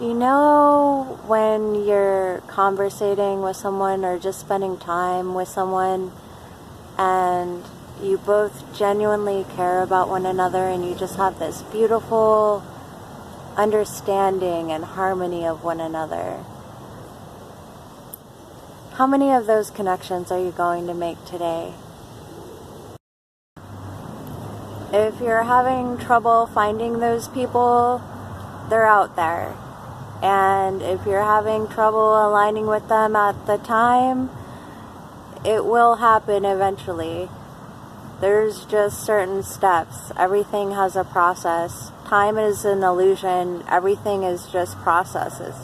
You know, when you're conversating with someone or just spending time with someone and you both genuinely care about one another and you just have this beautiful understanding and harmony of one another. How many of those connections are you going to make today? If you're having trouble finding those people, they're out there. And if you're having trouble aligning with them at the time, it will happen eventually. There's just certain steps. Everything has a process. Time is an illusion. Everything is just processes.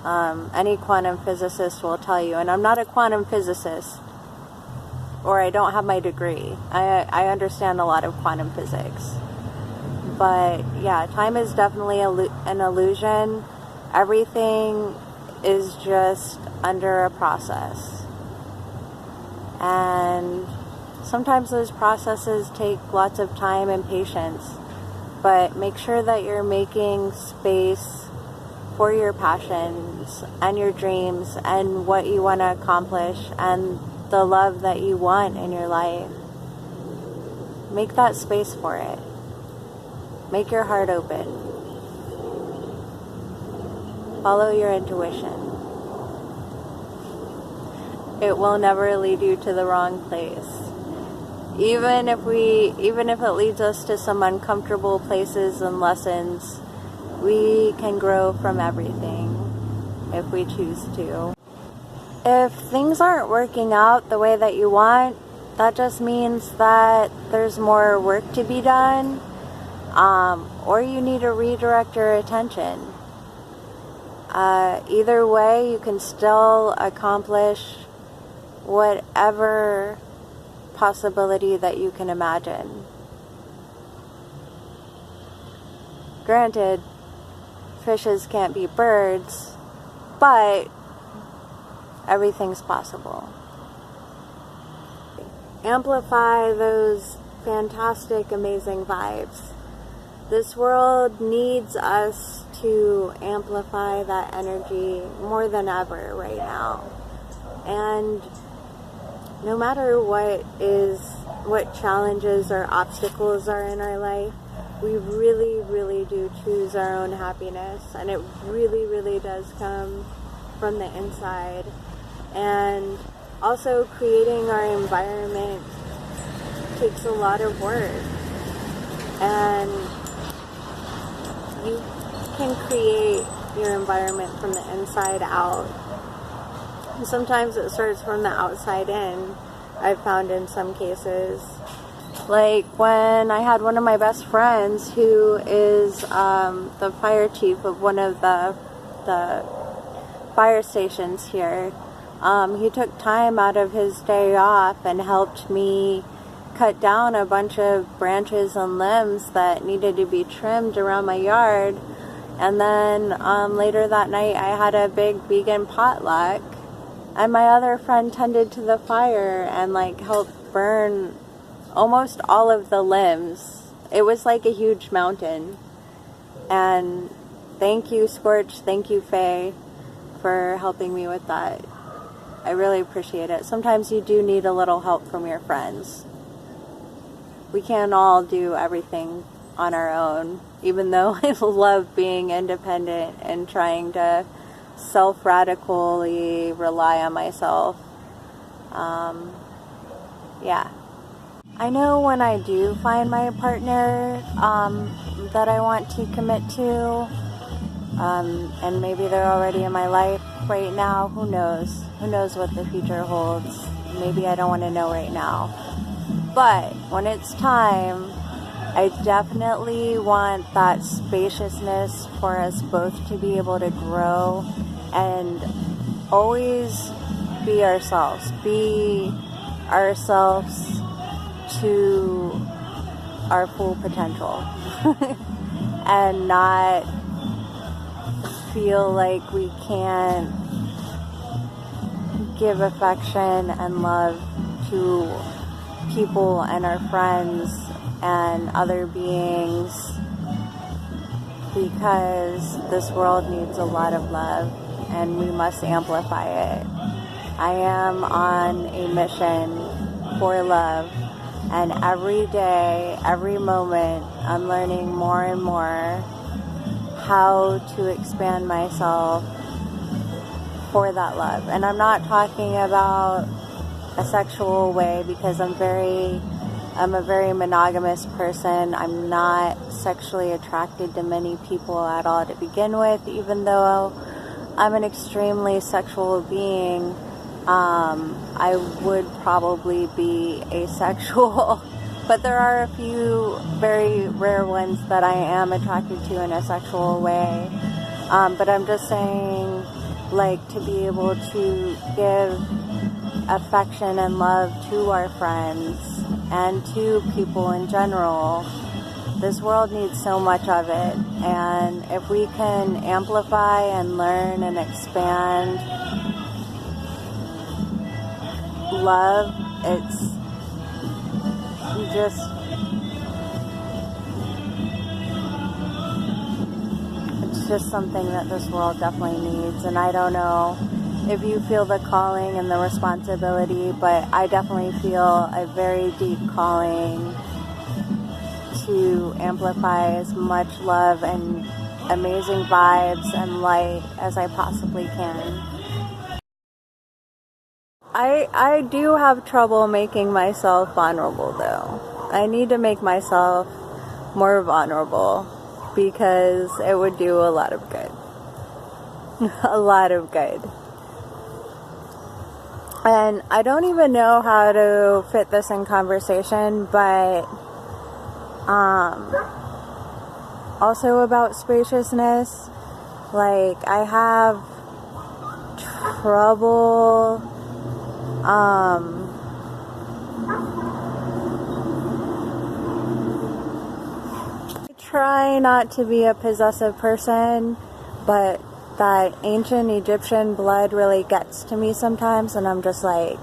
Any quantum physicist will tell you, and I'm not a quantum physicist, or I don't have my degree. I understand a lot of quantum physics. But yeah, time is definitely an illusion. Everything is just under a process. And sometimes those processes take lots of time and patience. But make sure that you're making space for your passions and your dreams and what you want to accomplish and the love that you want in your life. Make that space for it. Make your heart open. Follow your intuition. It will never lead you to the wrong place. Even if it leads us to some uncomfortable places and lessons, we can grow from everything if we choose to. If things aren't working out the way that you want, that just means that there's more work to be done. Or you need to redirect your attention. Either way, you can still accomplish whatever possibility that you can imagine. Granted, fishes can't be birds, but everything's possible. Amplify those fantastic, amazing vibes. This world needs us to amplify that energy more than ever right now. And no matter what challenges or obstacles are in our life, we really, really do choose our own happiness. And it really, really does come from the inside. And also creating our environment takes a lot of work. And you can create your environment from the inside out. And sometimes it starts from the outside in, I've found in some cases. Like when I had one of my best friends who is the fire chief of one of the fire stations here. He took time out of his day off and helped me cut down a bunch of branches and limbs that needed to be trimmed around my yard. And then later that night I had a big vegan potluck, and my other friend tended to the fire and helped burn almost all of the limbs. It was like a huge mountain. And thank you, Scorch, thank you, Faye, for helping me with that. I really appreciate it. Sometimes you do need a little help from your friends. We can't all do everything on our own, even though I love being independent and trying to self-radically rely on myself. Yeah. I know when I do find my partner that I want to commit to, and maybe they're already in my life right now, who knows? Who knows what the future holds? Maybe I don't want to know right now. But when it's time, I definitely want that spaciousness for us both to be able to grow and always be ourselves. Be ourselves to our full potential. And not feel like we can't give affection and love to people and our friends and other beings because this world needs a lot of love and we must amplify it. I am on a mission for love, and every day, every moment, I'm learning more and more how to expand myself for that love. And I'm not talking about a sexual way, because I'm a very monogamous person. I'm not sexually attracted to many people at all to begin with, even though I'm an extremely sexual being. I would probably be asexual, but there are a few very rare ones that I am attracted to in a sexual way. But I'm just saying, like, to be able to give affection and love to our friends and to people in general. This world needs so much of it, and if we can amplify and learn and expand love, it's just something that this world definitely needs. And I don't know if you feel the calling and the responsibility, but I definitely feel a very deep calling to amplify as much love and amazing vibes and light as I possibly can. I do have trouble making myself vulnerable, though. I need to make myself more vulnerable, because it would do a lot of good. A lot of good. And I don't even know how to fit this in conversation, but also about spaciousness. Like, I have trouble I try not to be a possessive person, but that ancient Egyptian blood really gets to me sometimes, and I'm just like